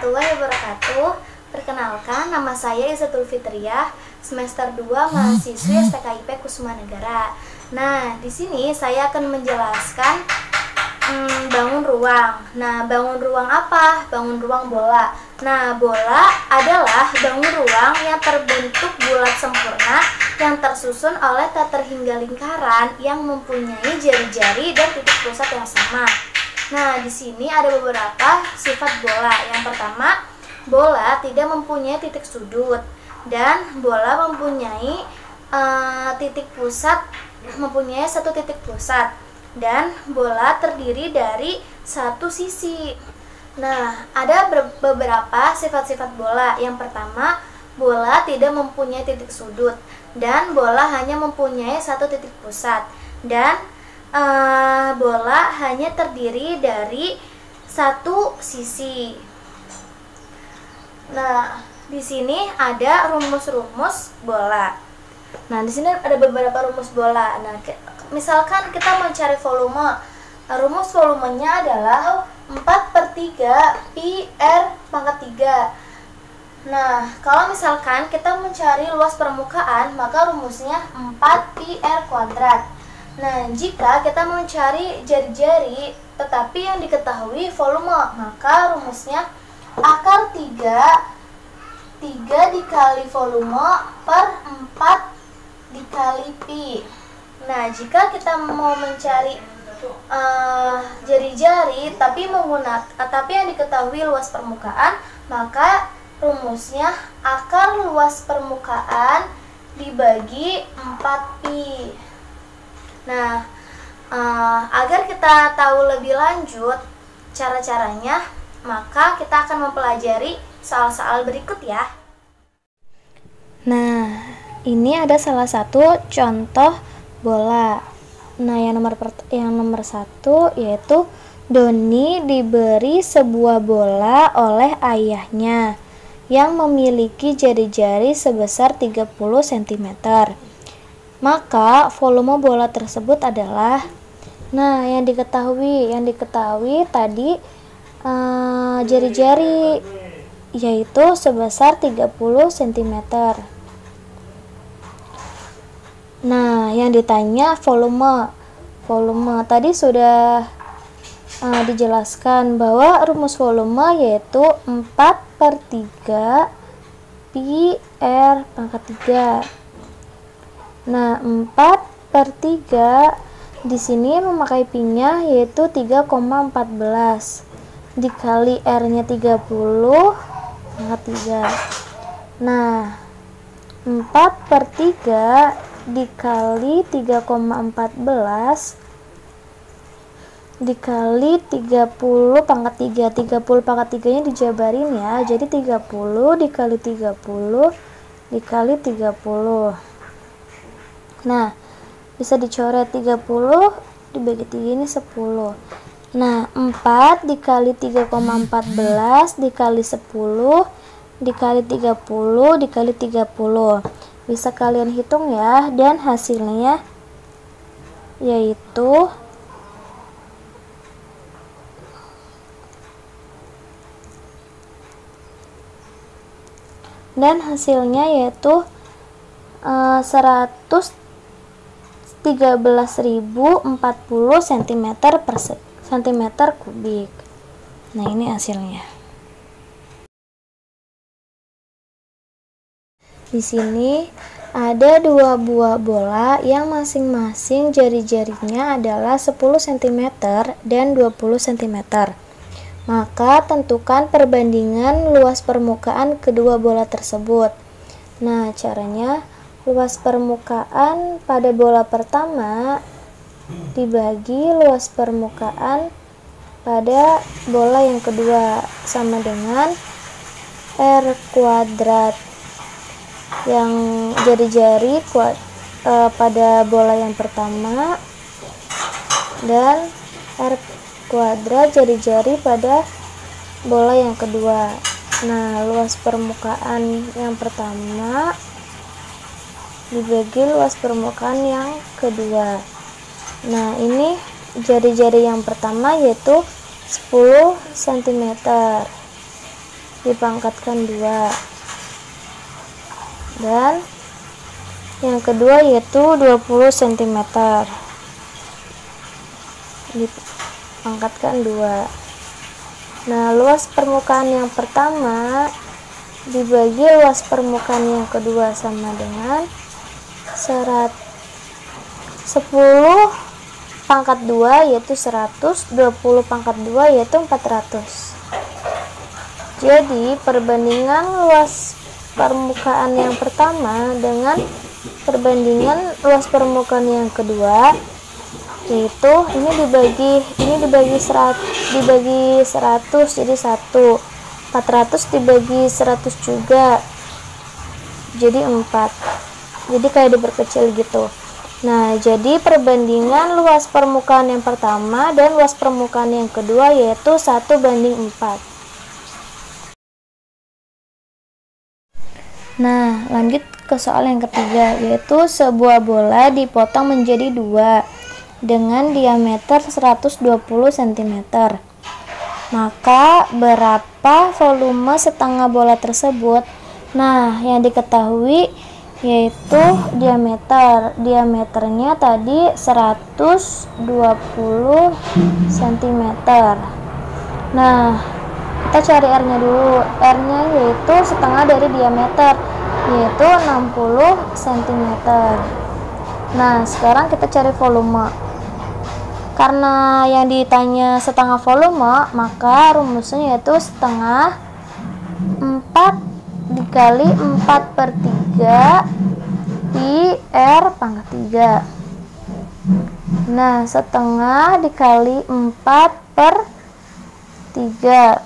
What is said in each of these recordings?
warahmatullahi wabarakatuh. Perkenalkan, nama saya Izzatul Fitriah, semester 2 mahasiswi STKIP Kusuma Negara. Nah, di sini saya akan menjelaskan bangun ruang. Nah, bangun ruang apa? Bangun ruang bola. Nah, bola adalah bangun ruang yang terbentuk bulat sempurna yang tersusun oleh terhingga lingkaran yang mempunyai jari-jari dan titik pusat yang sama. Nah, di sini ada beberapa sifat bola. Yang pertama, bola tidak mempunyai titik sudut dan bola mempunyai titik pusat, mempunyai satu titik pusat, dan bola terdiri dari satu sisi. Nah, ada beberapa sifat-sifat bola. Yang pertama, bola tidak mempunyai titik sudut dan bola hanya mempunyai satu titik pusat, dan bola hanya terdiri dari satu sisi. Nah, di sini ada rumus-rumus bola. Nah, di sini ada beberapa rumus bola. Nah, misalkan kita mencari volume. Rumus volumenya adalah 4/3 pi r pangkat 3. Nah, kalau misalkan kita mencari luas permukaan, maka rumusnya 4 pi r kuadrat. Nah, jika kita mencari jari-jari tetapi yang diketahui volume, maka rumusnya akar 3 dikali volume per 4 dikali pi. Nah, jika kita mau mencari jari-jari tapi yang diketahui luas permukaan, maka rumusnya akar luas permukaan dibagi 4 pi. Nah, agar kita tahu lebih lanjut cara-caranya, maka kita akan mempelajari soal-soal berikut ya. Nah, ini ada salah satu contoh bola. Nah, yang nomor 1 yaitu Doni diberi sebuah bola oleh ayahnya yang memiliki jari-jari sebesar 30 cm. Maka volume bola tersebut adalah, nah, yang diketahui tadi jari-jari, yaitu sebesar 30 cm. Nah, yang ditanya volume tadi sudah dijelaskan bahwa rumus volume yaitu 4/3 pi r pangkat 3. Nah, 4/3 di sini memakai pi-nya yaitu 3,14 dikali r-nya 30 pangkat 3. Nah, 4/3 dikali 3,14 dikali 30 pangkat 3. 30 pangkat 3 nya dijabarin ya, jadi 30 dikali 30 dikali 30. Nah, bisa dicoret 30 dibagi 3 ini 10. Nah, 4 dikali 3,14 dikali 10 dikali 30 dikali 30. Bisa kalian hitung ya, dan hasilnya yaitu yaitu 113.040 cm kubik. Nah, ini hasilnya. Di sini ada dua buah bola yang masing-masing jari-jarinya adalah 10 cm dan 20 cm. Maka tentukan perbandingan luas permukaan kedua bola tersebut. Nah, caranya luas permukaan pada bola pertama dibagi luas permukaan pada bola yang kedua sama dengan R kuadrat yang jari-jari pada bola yang pertama dan R kuadrat jari-jari pada bola yang kedua. Nah, luas permukaan yang pertama dibagi luas permukaan yang kedua. Nah, ini jari-jari yang pertama yaitu 10 cm. dipangkatkan 2. Dan yang kedua yaitu 20 cm, dipangkatkan 2. Nah, luas permukaan yang pertama dibagi luas permukaan yang kedua sama dengan 10 pangkat 2 yaitu 100, 20 pangkat 2 yaitu 400. Jadi perbandingan luas permukaan yang pertama dengan perbandingan luas permukaan yang kedua yaitu ini dibagi 100 jadi 1, 400 dibagi 100 juga jadi 4, jadi kayak diperkecil gitu. Nah, jadi perbandingan luas permukaan yang pertama dan luas permukaan yang kedua yaitu 1:4. Nah, lanjut ke soal yang ketiga, yaitu sebuah bola dipotong menjadi 2 dengan diameter 120 cm. Maka berapa volume setengah bola tersebut? Nah, yang diketahui yaitu diameternya tadi 120 cm. Nah, kita cari R nya dulu. R nya yaitu setengah dari diameter, yaitu 60 cm. Nah, sekarang kita cari volume. Karena yang ditanya setengah volume, maka rumusnya yaitu setengah 4 dikali 4/3 di R pangkat 3. Nah, setengah dikali 4/3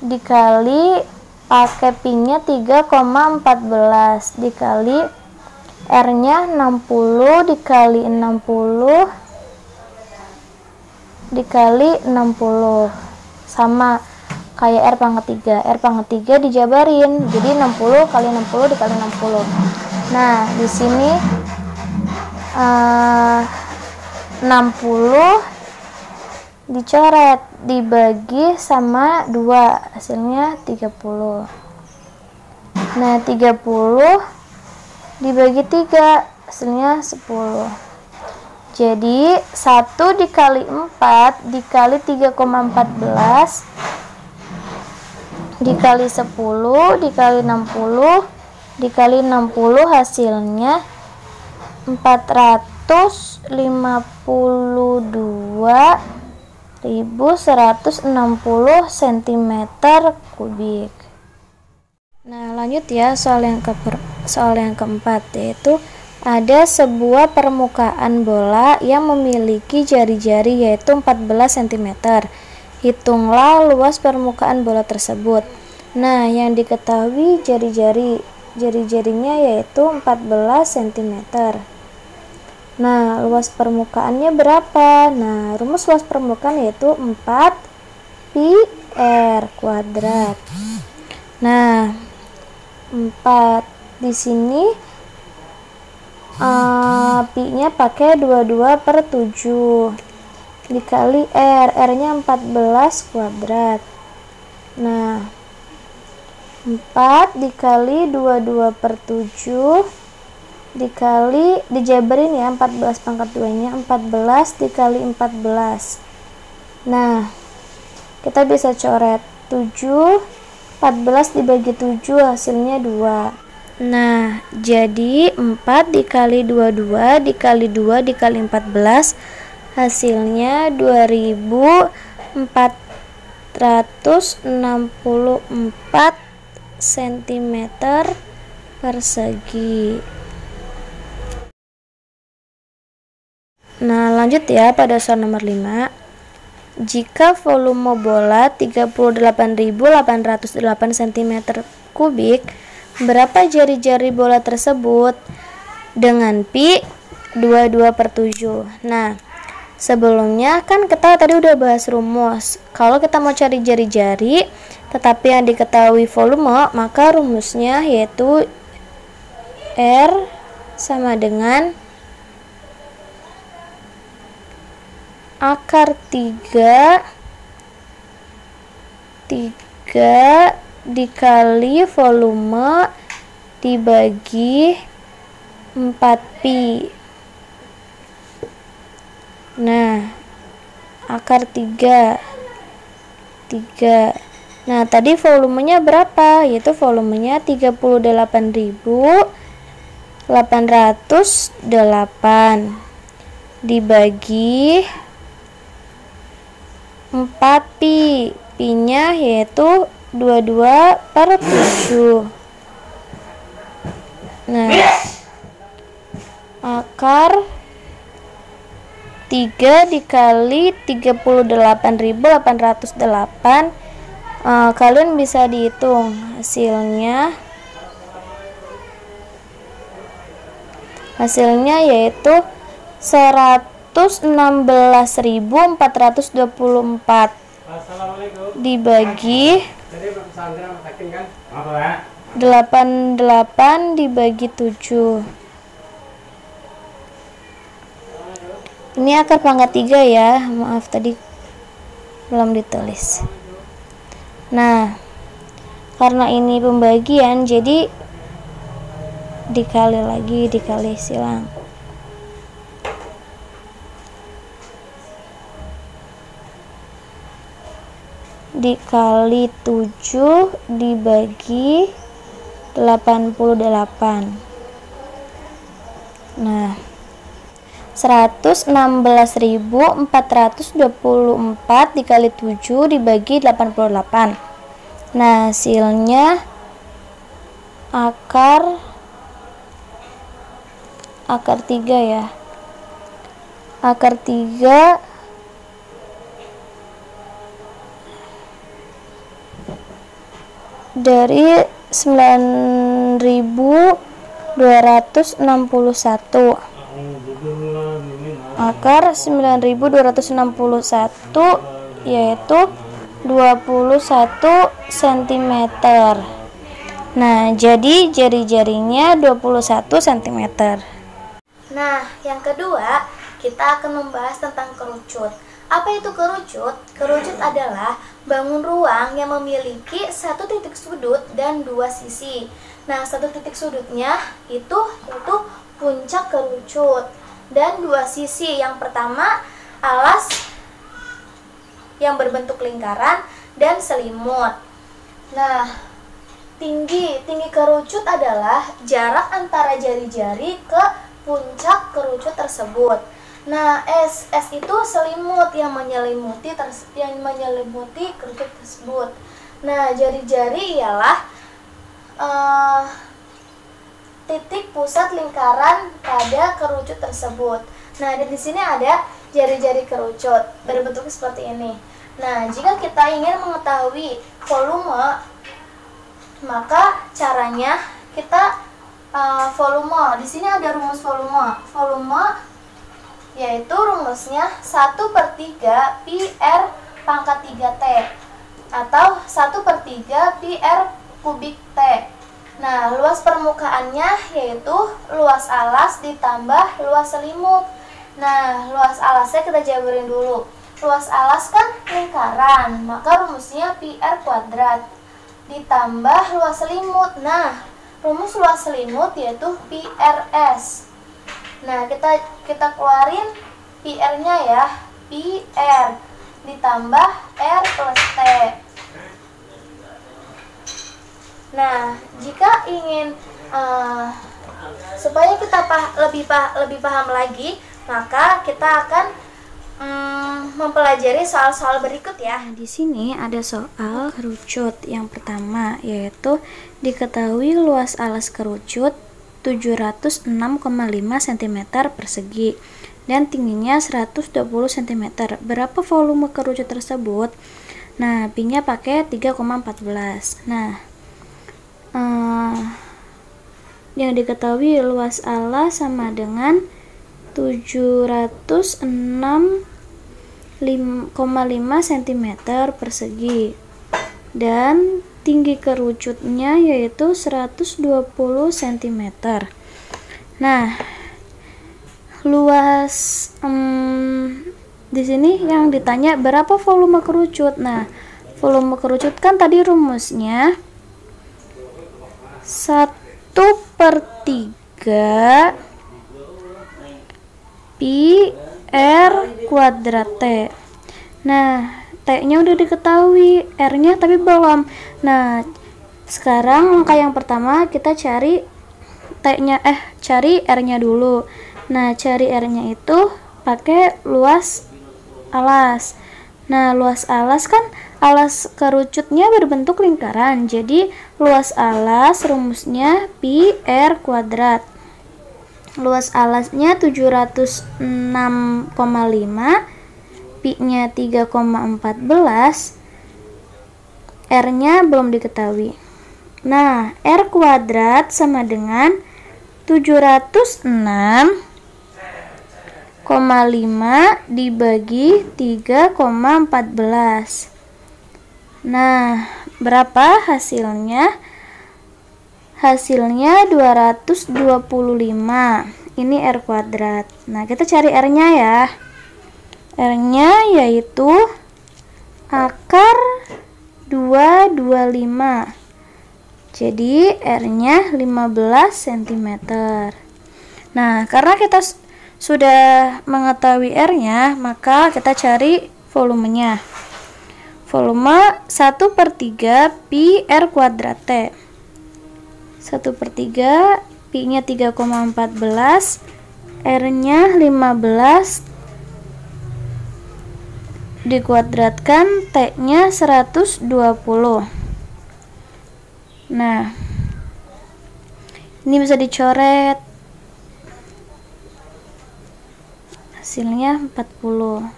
dikali pakai pi-nya 3,14 dikali R-nya 60 dikali 60 dikali 60 sama kayak R pangkat 3. R pangkat 3 dijabarin jadi 60 kali 60 dikali 60. Nah, di sini 60 dicoret dibagi sama 2 hasilnya 30. Nah, 30 dibagi 3 hasilnya 10. Jadi 1 dikali 4 dikali 3,14 dikali 10 dikali 60 dikali 60 hasilnya 452.160 cm3. Nah, lanjut ya soal yang keempat, yaitu ada sebuah permukaan bola yang memiliki jari-jari yaitu 14 cm. Hitunglah luas permukaan bola tersebut. Nah, yang diketahui jari-jarinya yaitu 14 cm. Nah, luas permukaannya berapa? Nah, rumus luas permukaan yaitu 4 pi R kuadrat. Nah, 4 di sini pi-nya pakai 22/7 dikali R-nya 14 kuadrat. Nah, 4 dikali 22/7 dikali dijabarin ya 14 pangkat 2-nya 14 dikali 14. Nah, kita bisa coret 7, 14 dibagi 7 hasilnya 2. Nah, jadi 4 dikali 22 dikali 2 dikali 14 hasilnya 2464 cm persegi. Nah, lanjut ya pada soal nomor 5. Jika volume bola 38.808 cm3, berapa jari-jari bola tersebut? Dengan pi 22/7. Nah, sebelumnya kan kita tadi udah bahas rumus. Kalau kita mau cari jari-jari tetapi yang diketahui volume, maka rumusnya yaitu R sama dengan akar 3 dikali volume dibagi 4pi. Nah, akar 3. Nah, tadi volumenya berapa? Yaitu volumenya 38.808 dibagi 4pi. Pi-nya yaitu 22/7. Nah, akar 3 dikali 38.808, kalian bisa dihitung hasilnya yaitu 116.424 dibagi 88 dibagi 7. Ini akar pangkat 3 ya, maaf tadi belum ditulis. Nah, karena ini pembagian jadi dikali silang. Dikali 7 dibagi 88. Nah, 116.424 dikali 7 dibagi 88. Nah, hasilnya akar 3 ya. Akar 3 dari 9.261. Akar 9.261 yaitu 21 cm. Nah, jadi jari-jarinya 21 cm. Nah, yang kedua, kita akan membahas tentang kerucut. Apa itu kerucut? Kerucut adalah bangun ruang yang memiliki satu titik sudut dan dua sisi. Nah, satu titik sudutnya itu puncak kerucut, dan dua sisi. Yang pertama, alas yang berbentuk lingkaran dan selimut. Nah, tinggi kerucut adalah jarak antara jari-jari ke puncak kerucut tersebut. Nah, S itu selimut yang menyelimuti kerucut tersebut. Nah, jari-jari ialah titik pusat lingkaran pada kerucut tersebut. Nah, di sini ada jari-jari kerucut berbentuk seperti ini. Nah, jika kita ingin mengetahui volume, maka caranya kita volume. Di sini ada rumus volume. Volume yaitu rumusnya 1/3 pi R pangkat 3T atau 1/3 pi R kubik T. Nah, luas permukaannya yaitu luas alas ditambah luas selimut. Nah, luas alasnya kita jabarin dulu. Luas alas kan lingkaran, maka rumusnya pi R kuadrat ditambah luas selimut. Nah, rumus luas selimut yaitu pi RS. Nah, kita keluarin pi R-nya ya, pi R ditambah R plus T. Nah, jika ingin supaya kita lebih paham lagi, maka kita akan mempelajari soal-soal berikut ya. Nah, di sini ada soal kerucut yang pertama, yaitu diketahui luas alas kerucut 706,5 cm persegi dan tingginya 120 cm. Berapa volume kerucut tersebut? Nah, pi-nya pakai 3,14. Nah, yang diketahui luas alas sama dengan 706,5 cm persegi dan tinggi kerucutnya yaitu 120 cm. Nah, luas di sini yang ditanya berapa volume kerucut. Nah, volume kerucut kan tadi rumusnya 1/3 pi r kuadrat T. Nah, T-nya udah diketahui, R-nya tapi belum. Nah, sekarang langkah yang pertama kita cari cari R-nya dulu. Nah, cari R-nya itu pakai luas alas. Nah, luas alas kan alas kerucutnya berbentuk lingkaran. Jadi, luas alas rumusnya pi r kuadrat. Luas alasnya 706,5, pi-nya 3,14, R-nya belum diketahui. Nah, R kuadrat sama dengan 706,5 dibagi 3,14. Nah, berapa hasilnya? Hasilnya 225. Ini R kuadrat. Nah, kita cari R-nya ya. R-nya yaitu akar 225. Jadi R-nya 15 cm. Nah, karena kita sudah mengetahui R-nya, maka kita cari volumenya. Volume 1/3 pi r kuadrat T. 1/3, pi-nya 3,14, R-nya 15 dikuadratkan, T-nya 120. Nah, ini bisa dicoret. Hasilnya 40.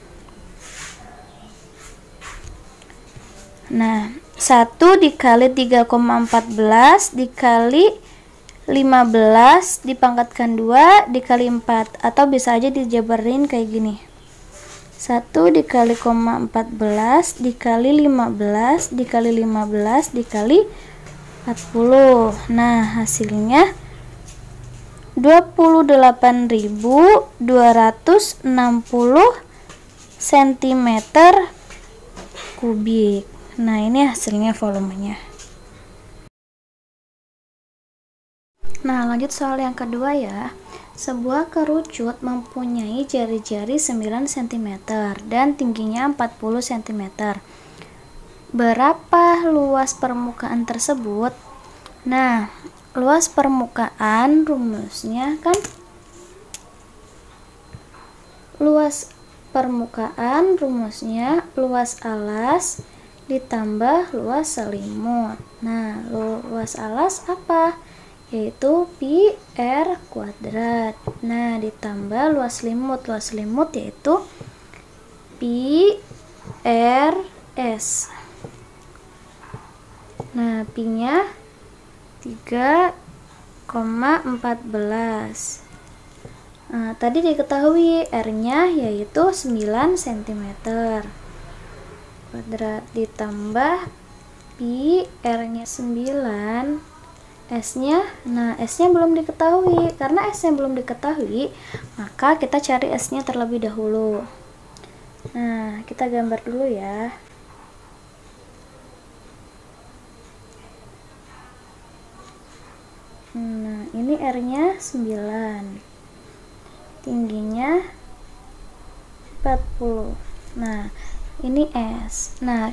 Nah, 1 dikali 3,14 dikali 15 dipangkatkan 2 dikali 4, atau bisa aja dijabarin kayak gini. 1 dikali 14 dikali 15 dikali 15 dikali 40. Nah, hasilnya 28.260 cm kubik. Nah, ini hasilnya volumenya. Nah, lanjut soal yang kedua ya. Sebuah kerucut mempunyai jari-jari 9 cm dan tingginya 40 cm. Berapa luas permukaan tersebut? Nah, luas permukaan rumusnya kan luas alas ditambah luas selimut. Nah, luas alas apa? Yaitu pi r kuadrat. Nah, ditambah luas selimut. Luas selimut yaitu pi r s. Nah, pi-nya 3,14. Nah, tadi diketahui R-nya yaitu 9 cm kuadrat ditambah pi R-nya 9, S-nya, nah S-nya belum diketahui. Karena S-nya belum diketahui, maka kita cari S-nya terlebih dahulu. Nah, kita gambar dulu ya. Nah, ini R-nya 9, tingginya 40. Nah, ini S. Nah,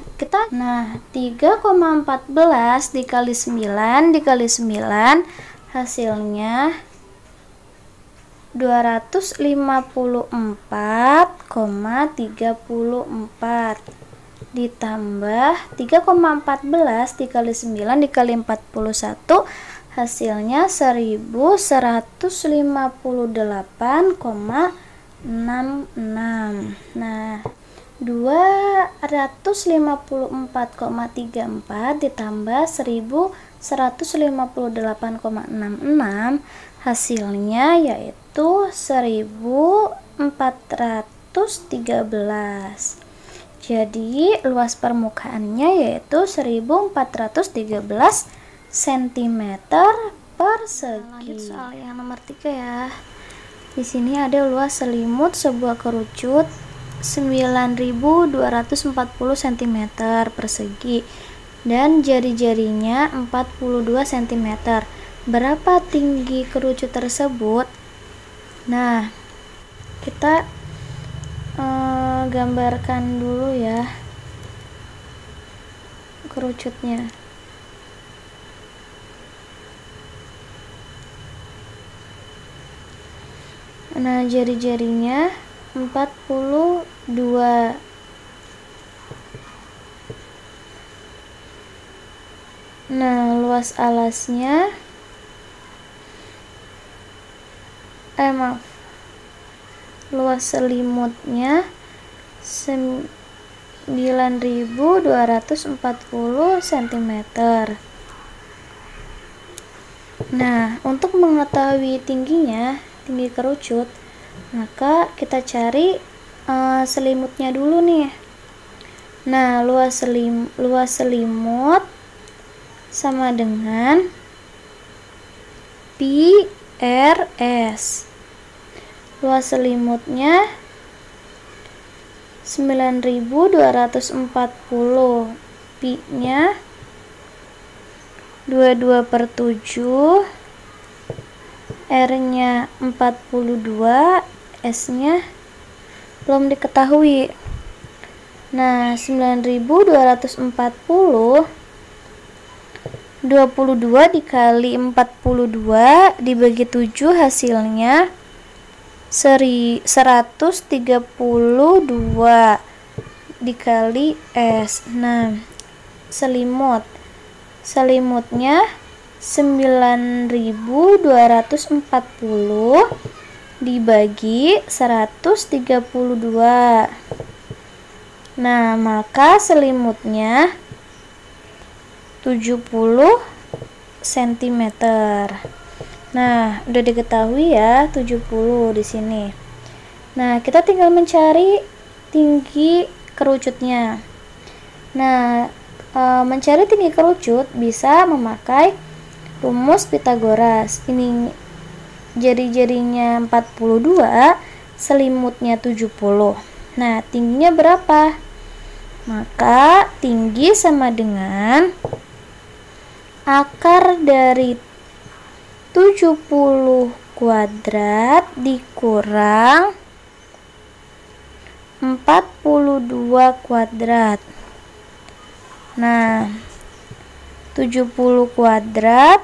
3,14 dikali 9 dikali 9 hasilnya 254,34 ditambah 3,14 dikali 9 dikali 41 hasilnya 1158,66. Nah, 254,34 ditambah 1158,66 hasilnya yaitu 1413. Jadi luas permukaannya yaitu 1413 cm persegi. Lanjut soal yang nomor 3 ya. Di sini ada luas selimut sebuah kerucut 9.240 cm persegi dan jari-jarinya 42 cm. berapa tinggi kerucut tersebut? Nah, kita gambarkan dulu ya kerucutnya. Nah, jari-jarinya 42. Nah, luas alasnya luas selimutnya 9.240 cm. Nah, untuk mengetahui tinggi kerucut, maka kita cari selimutnya dulu nih. Nah, luas selimut sama dengan pi RS. Luas selimutnya 9.240, pi-nya 22/7, R-nya 42, S-nya belum diketahui. Nah, 9.240 22 dikali 42 dibagi 7 hasilnya 132 dikali S. Nah, selimutnya 9.240 dibagi 132. Nah, maka selimutnya 70 cm. Nah, udah diketahui ya 70 di sini. Nah, kita tinggal mencari tinggi kerucutnya. Nah, mencari tinggi kerucut bisa memakai rumus Pythagoras. Ini jari-jarinya 42, selimutnya 70. Nah, tingginya berapa? Maka tinggi sama dengan akar dari 70 kuadrat dikurang 42 kuadrat. Nah, 70 kuadrat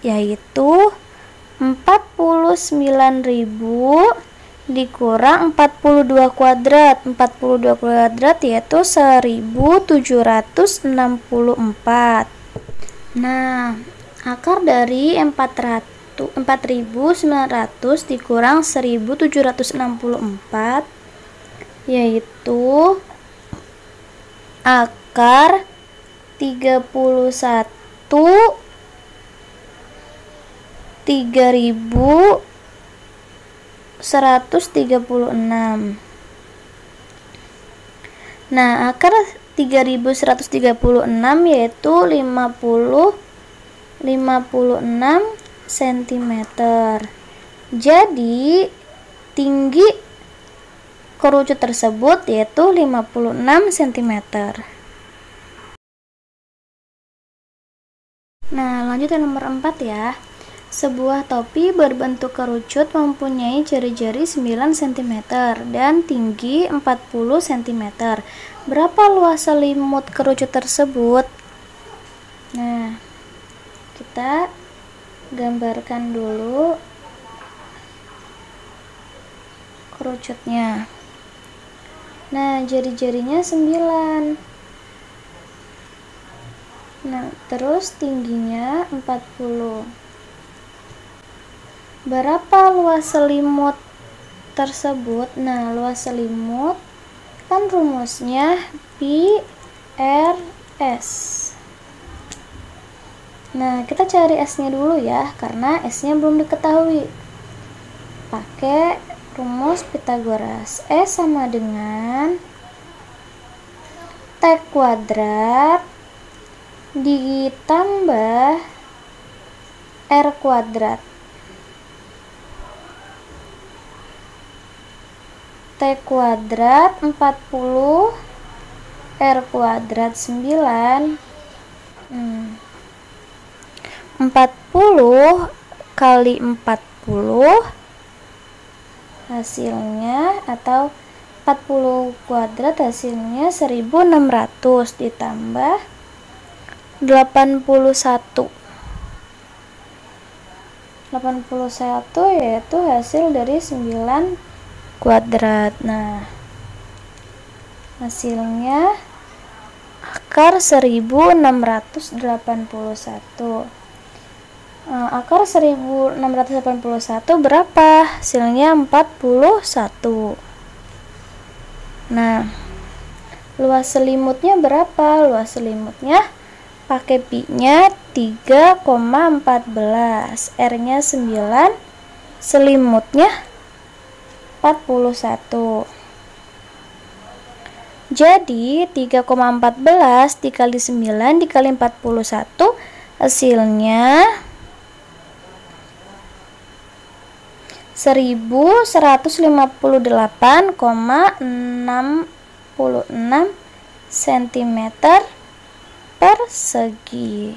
yaitu 49.000 dikurang 42 kuadrat. 42 kuadrat yaitu 1764. Nah, akar dari 4.900 dikurang 1764 yaitu akar 3136. Nah, akar 3136 yaitu 56 cm. Jadi tinggi kerucut tersebut yaitu 56 cm. Nah, lanjut yang nomor 4 ya. Sebuah topi berbentuk kerucut mempunyai jari-jari 9 cm dan tinggi 40 cm. Berapa luas selimut kerucut tersebut? Nah, kita gambarkan dulu kerucutnya. Nah, jari-jarinya 9. Nah, terus tingginya 40. Berapa luas selimut tersebut? Nah, luas selimut kan rumusnya pi RS. Nah, kita cari S-nya dulu ya, karena S-nya belum diketahui. Pakai rumus Pythagoras. S sama dengan T kuadrat ditambah R kuadrat. T kuadrat 40, R kuadrat 9. 40 kali 40 hasilnya, atau 40 kuadrat hasilnya 1600 ditambah 81 yaitu hasil dari 9 kuadrat. Nah, hasilnya akar 1681. Akar 1681 berapa? Hasilnya 41. Nah, luas selimutnya berapa? Luas selimutnya pakai pi-nya 3,14, R-nya 9, selimutnya 41. Jadi 3,14 dikali 9 dikali 41 hasilnya 1158,66 cm persegi.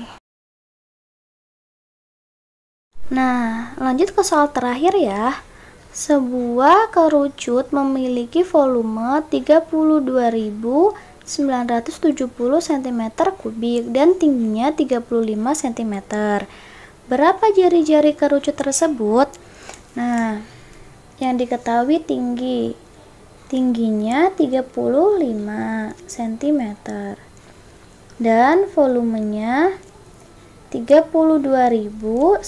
Nah, lanjut ke soal terakhir ya. Sebuah kerucut memiliki volume 32.970 cm3 dan tingginya 35 cm. Berapa jari-jari kerucut tersebut? Nah, yang diketahui tingginya 35 cm dan volumenya 32.970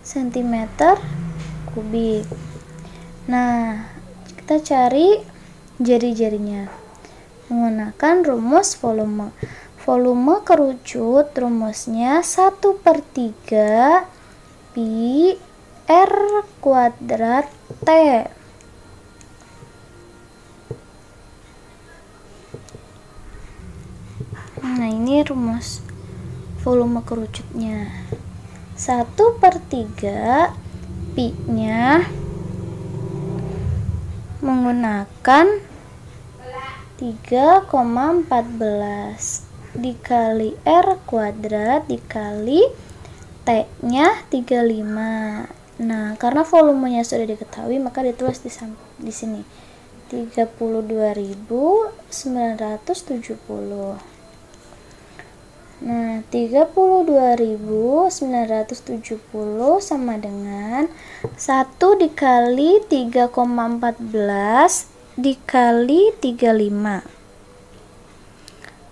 cm3. Nah, kita cari jari-jarinya menggunakan rumus volume. Volume kerucut rumusnya 1/3 pi r kuadrat T. Nah, ini rumus volume kerucutnya. 1/3 pi-nya menggunakan 3,14 dikali r kuadrat dikali T-nya 35. Nah, karena volumenya sudah diketahui, maka ditulis di sini 32.970. Nah, 32.970 sama dengan 1 dikali 3,14 dikali 35.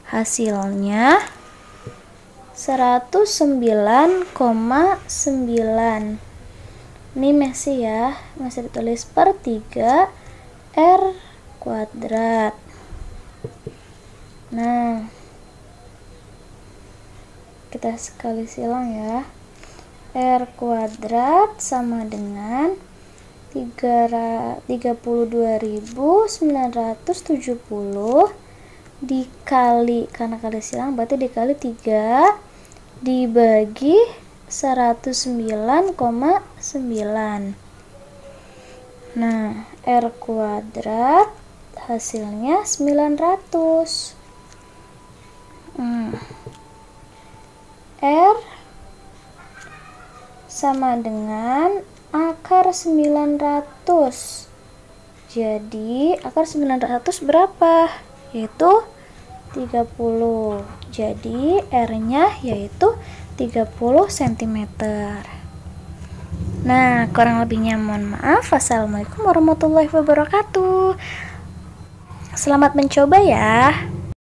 Hasilnya 109,9. Ini masih ditulis per 3 R kuadrat. Nah, kita sekali silang ya. R kuadrat sama dengan 32.970 dikali, karena kali silang berarti dikali 3 dibagi 109,9. Nah, R kuadrat hasilnya 900. R sama dengan akar 900. Jadi akar 900 berapa? Yaitu 30. Jadi R-nya yaitu 30 cm. Nah, kurang lebihnya mohon maaf. Wassalamualaikum warahmatullahi wabarakatuh. Selamat mencoba ya.